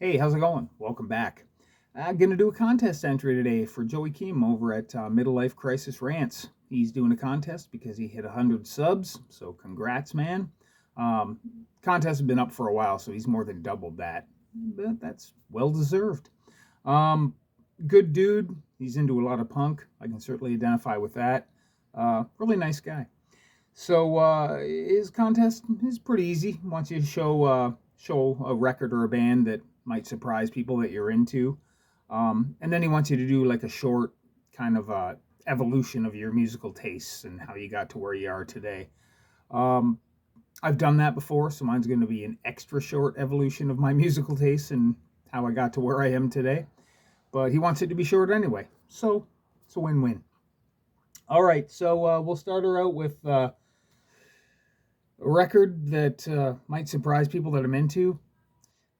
Hey, how's it going? Welcome back. I'm going to do a contest entry today for Joey Kim over at MiddleLifeCrisisRants. He's doing a contest because he hit 100 subs, so congrats, man. Um, Contest has been up for a while, so he's more than doubled that. But that's well deserved. Um, Good dude. He's into a lot of punk. I can certainly identify with that. Really nice guy. So his contest is pretty easy. He wants you to show a record or a band that might surprise people that you're into, and then he wants you to do like a short kind of evolution of your musical tastes and how you got to where you are today. Um, I've done that before, so mine's going to be an extra short evolution of my musical tastes and how I got to where I am today. But he wants it to be short anyway, so it's a win-win. All right, so we'll start her out with a record that might surprise people that I'm into.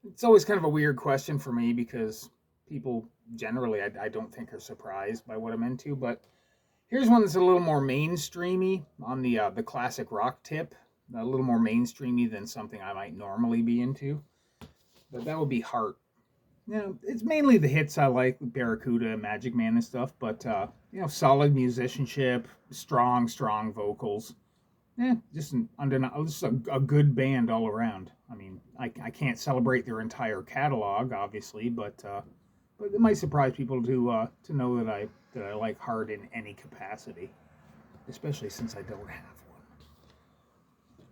It's always kind of a weird question for me because people generally I don't think are surprised by what I'm into. But here's one that's a little more mainstreamy on the classic rock tip, a little more mainstreamy than something I might normally be into. But that would be Heart. It's mainly the hits I like, Barracuda, Magic Man, and stuff. But solid musicianship, strong vocals. Just just a good band all around. I mean, I can't celebrate their entire catalog, obviously, but it might surprise people to know that I like Heart in any capacity, especially since I don't have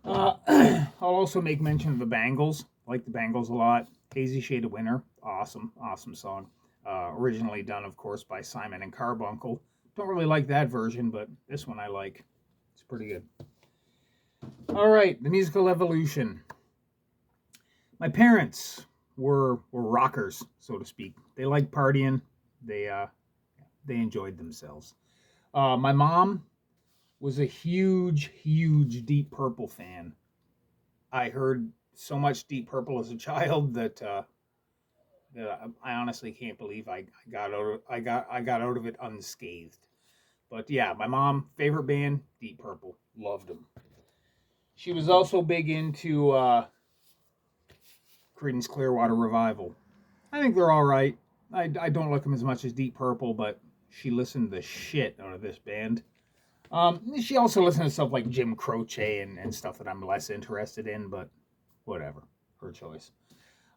one. I'll also make mention of the Bangles. I like the Bangles a lot. Hazy Shade of Winter, awesome song. Originally done, of course, by Simon and Carbuncle. Don't really like that version, but this one I like. It's pretty good. All right, the musical evolution. My parents were rockers, so to speak. They liked partying. They enjoyed themselves. My mom was a huge Deep Purple fan. I heard so much Deep Purple as a child that I honestly can't believe I got out of it unscathed. But yeah, my mom favorite band Deep Purple, loved them. She was also big into Creedence Clearwater Revival. I think they're all right. I don't like them as much as Deep Purple, but she listened the shit out of this band. She also listened to stuff like Jim Croce and stuff that I'm less interested in, but whatever, her choice.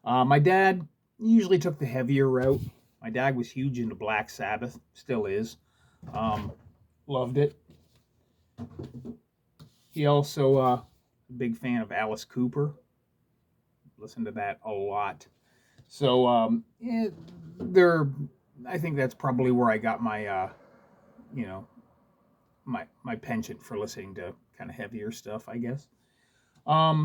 My dad usually took the heavier route. My dad was huge into Black Sabbath, still is. Um, Loved it. He also a big fan of Alice Cooper. Listened to that a lot. So there. I think that's probably where I got my you know my penchant for listening to kind of heavier stuff, I guess. I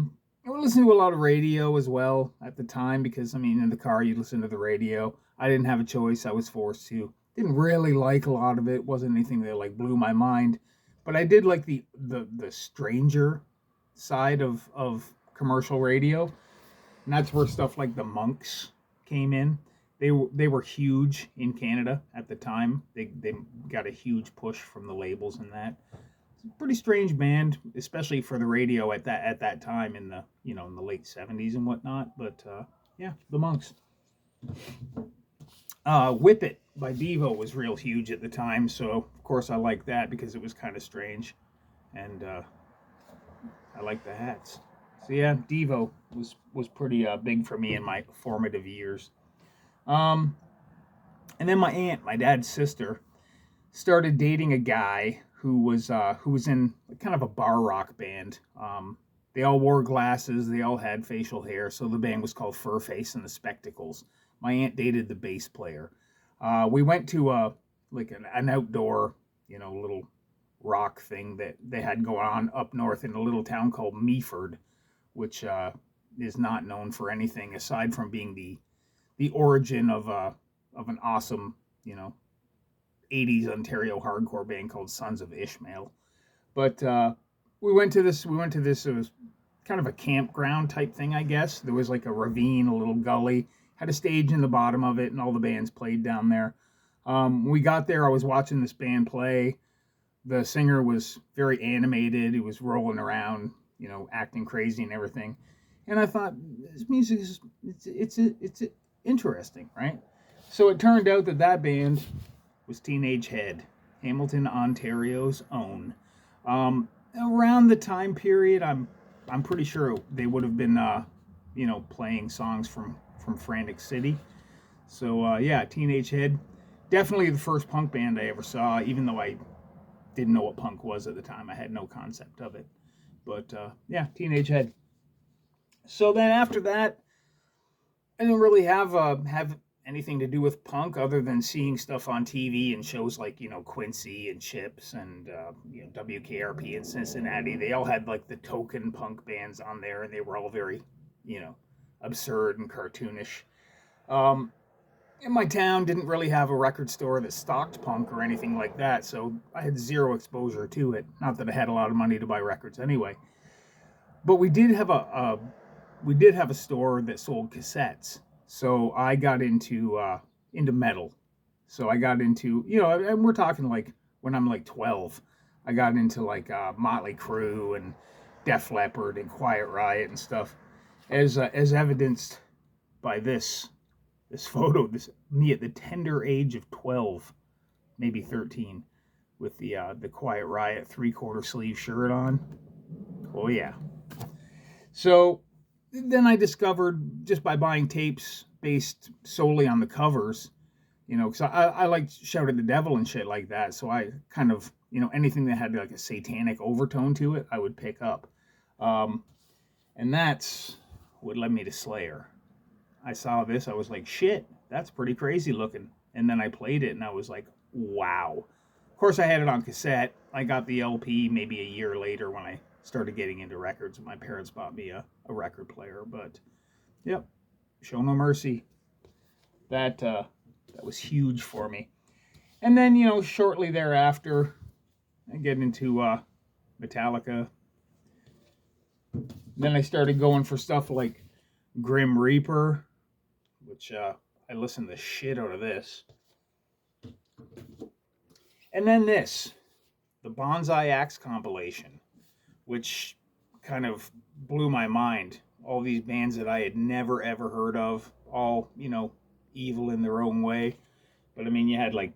would listen to a lot of radio as well at the time because I mean in the car you listen to the radio. I didn't have a choice; I was forced to. Didn't really like a lot of it. Wasn't anything that like blew my mind, but I did like the stranger side of commercial radio, and that's where stuff like the Monks came in. They were huge in Canada at the time. They got a huge push from the labels and that. It's a pretty strange band, especially for the radio at that time in the in the late '70s and whatnot. But yeah, the Monks. Whip It by Devo was real huge at the time, so of course I liked that because it was kind of strange, and I liked the hats. So yeah, Devo was pretty big for me in my formative years. Um, and then my aunt, my dad's sister, started dating a guy who was in kind of a bar rock band. They all wore glasses. They all had facial hair, so the band was called Furface and the Spectacles. My aunt dated the bass player. We went to like an outdoor, little rock thing that they had going on up north in a little town called Meaford, which is not known for anything aside from being the origin of an awesome, 80s Ontario hardcore band called Sons of Ishmael. But we went to this. It was kind of a campground type thing, I guess. There was like a ravine, a little gully, had a stage in the bottom of it, and all the bands played down there. When we got there, I was watching this band play. The singer was very animated. He was rolling around, acting crazy and everything. And I thought, this music is it's interesting, right? So it turned out that that band was Teenage Head, Hamilton, Ontario's own. Around the time period, I'm pretty sure they would have been, playing songs from Frantic City. So yeah, Teenage Head, definitely the first punk band I ever saw. Even though I didn't know what punk was at the time, I had no concept of it. But yeah, Teenage Head. So then after that, I didn't really have anything to do with punk other than seeing stuff on TV and shows like Quincy and Chips and WKRP in Cincinnati. They all had like the token punk bands on there, and they were all very absurd and cartoonish. In my town, didn't really have a record store that stocked punk or anything like that, so I had zero exposure to it. Not that I had a lot of money to buy records anyway. But we did have a store that sold cassettes. So I got into metal. So I got into and we're talking like when I'm like 12, I got into like Motley Crue and Def Leppard and Quiet Riot and stuff, as evidenced by this photo. This me at the tender age of 12, maybe 13, with the Quiet Riot 3/4 sleeve shirt on. Oh yeah. So then I discovered, just by buying tapes based solely on the covers, because I like Shout at the Devil and shit like that. So I kind of, anything that had like a satanic overtone to it, I would pick up. And that's what led me to Slayer. I saw this, I was like, shit, that's pretty crazy looking. And then I played it and I was like, wow. Of course, I had it on cassette. I got the LP maybe a year later when I started getting into records. My parents bought me a record player, but yep, Show No Mercy. That was huge for me. And then, shortly thereafter, I get into Metallica. Then I started going for stuff like Grim Reaper, which I listened the shit out of this. And then this, the Banzai Axe compilation, which kind of blew my mind. All these bands that I had never ever heard of, all, evil in their own way. But I mean, you had like,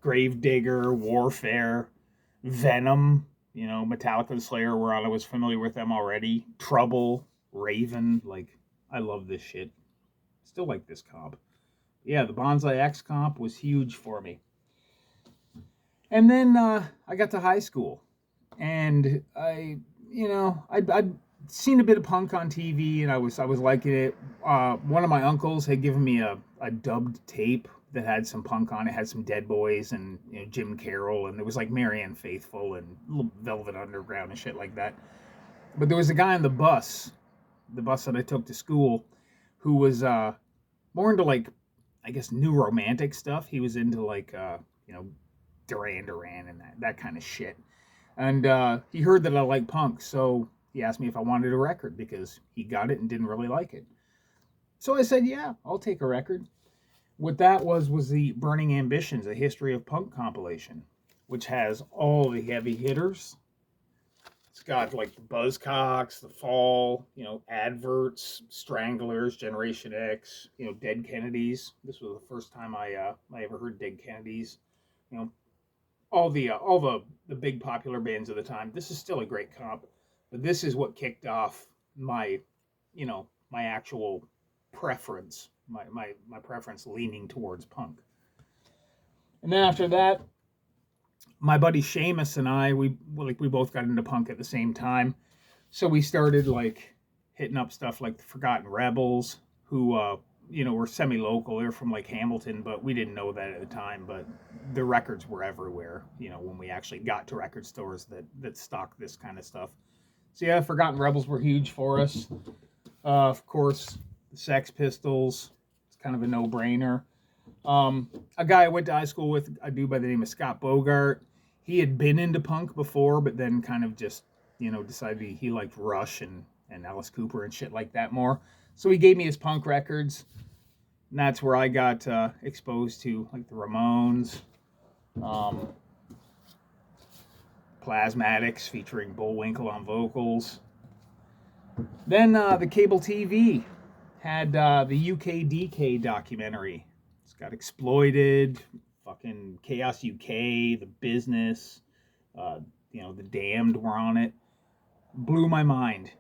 Gravedigger, Warfare, Venom, Metallica and Slayer, where I was familiar with them already. Trouble, Raven, like, I love this shit. Still like this comp. Yeah, the Banzai Axe comp was huge for me. And then I got to high school, and I'd seen a bit of punk on TV, and I was liking it. One of my uncles had given me a dubbed tape that had some punk on it, had some Dead Boys and Jim Carroll, and there was like Marianne Faithfull and Velvet Underground and shit like that. But there was a guy on the bus that I took to school, who was more into like, I guess, new romantic stuff. He was into like Duran Duran and that kind of shit. And he heard that I like punk, so he asked me if I wanted a record because he got it and didn't really like it. So I said, yeah, I'll take a record. What that was the Burning Ambitions, a History of Punk compilation, which has all the heavy hitters. It's got like the Buzzcocks, The Fall, Adverts, Stranglers, Generation X, Dead Kennedys. This was the first time I ever heard Dead Kennedys. All the big popular bands of the time. This is still a great comp, but this is what kicked off my actual preference, my preference leaning towards punk. And then after that, my buddy Seamus and I, we both got into punk at the same time, so we started like hitting up stuff like the Forgotten Rebels, who were semi-local. They're from like Hamilton, but we didn't know that at the time. But the records were everywhere, when we actually got to record stores that stocked this kind of stuff. So yeah, Forgotten Rebels were huge for us. Of course, the Sex Pistols. It's kind of a no-brainer. A guy I went to high school with, a dude by the name of Scott Bogart. He had been into punk before, but then kind of just, decided he liked Rush and Alice Cooper and shit like that more. So he gave me his punk records, and that's where I got exposed to like the Ramones, Plasmatics featuring Bullwinkle on vocals. Then the cable TV had the UKDK documentary. It's got Exploited, fucking Chaos UK, The Business, The Damned were on it. Blew my mind,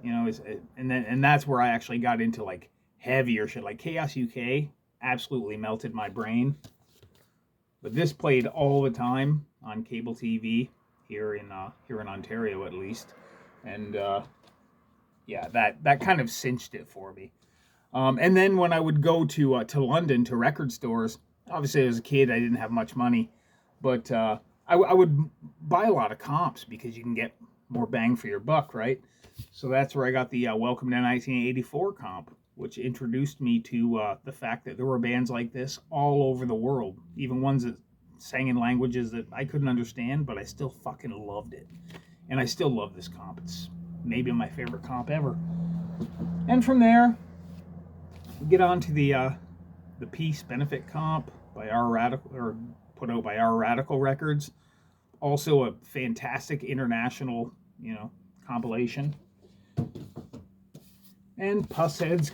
and that's where I actually got into like heavier shit. Like Chaos UK absolutely melted my brain. But this played all the time on cable TV here in Ontario at least, and that kind of cinched it for me. And then when I would go to London to record stores, obviously as a kid I didn't have much money, but I would buy a lot of comps because you can get more bang for your buck, right? So that's where I got the Welcome to 1984 comp, which introduced me to the fact that there were bands like this all over the world, even ones that sang in languages that I couldn't understand, but I still fucking loved it. And I still love this comp. It's maybe my favorite comp ever. And from there, we get on to the Peace Benefit comp by Our Radical, or put out by Our Radical Records. Also a fantastic international, compilation. And Pussheads,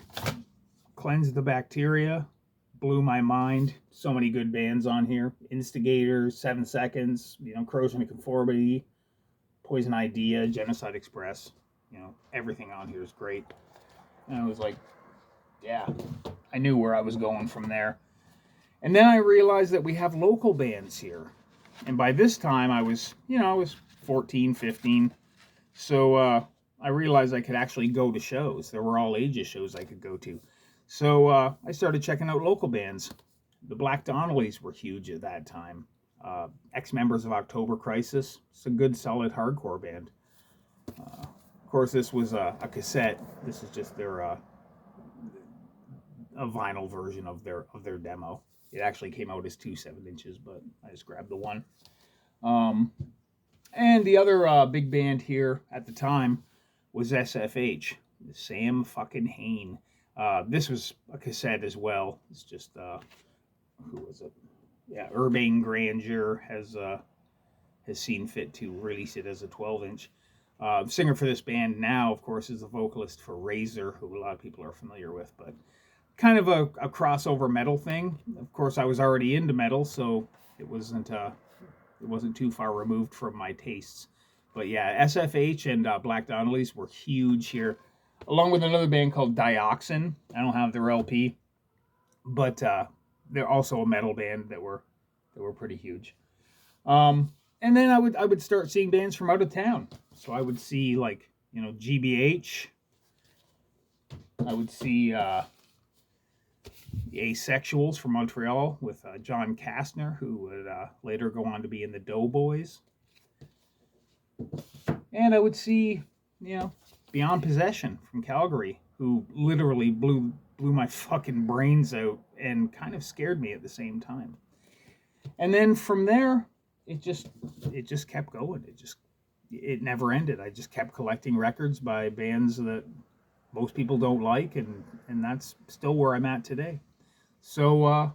Cleanse the Bacteria, blew my mind. So many good bands on here. Instigators, 7 Seconds, Corrosion of Conformity, Poison Idea, Genocide Express. Everything on here is great. And I was like, yeah, I knew where I was going from there. And then I realized that we have local bands here. And by this time I was 14, 15. So I realized I could actually go to shows. There were all ages shows I could go to. So I started checking out local bands. The Black Donnellys were huge at that time. Ex-members of October Crisis. It's a good, solid hardcore band. Of course, this was a cassette. This is just their a vinyl version of their demo. It actually came out as 2 7-inches, but I just grabbed the one. And the other big band here at the time was SFH, Sam fucking Hain. This was a cassette as well. It's just, who was it? Yeah, Urbane Grandeur has seen fit to release it as a 12-inch. Singer for this band now, of course, is the vocalist for Razor, who a lot of people are familiar with, but kind of a crossover metal thing. Of course, I was already into metal, so it wasn't too far removed from my tastes. But yeah, SFH and Black Donnellys were huge here, along with another band called Dioxin. I don't have their LP, but they're also a metal band that were pretty huge. And then I would start seeing bands from out of town. So I would see like GBH. I would see the Asexuals from Montreal with John Kastner, who would later go on to be in the Doughboys. And I would see, Beyond Possession from Calgary, who literally blew my fucking brains out and kind of scared me at the same time. And then from there, it just kept going. It never ended. I just kept collecting records by bands that most people don't like, and that's still where I'm at today. So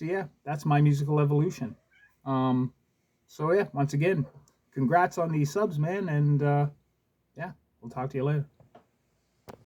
yeah, that's my musical evolution. So yeah, once again, congrats on these subs, man, and yeah, we'll talk to you later.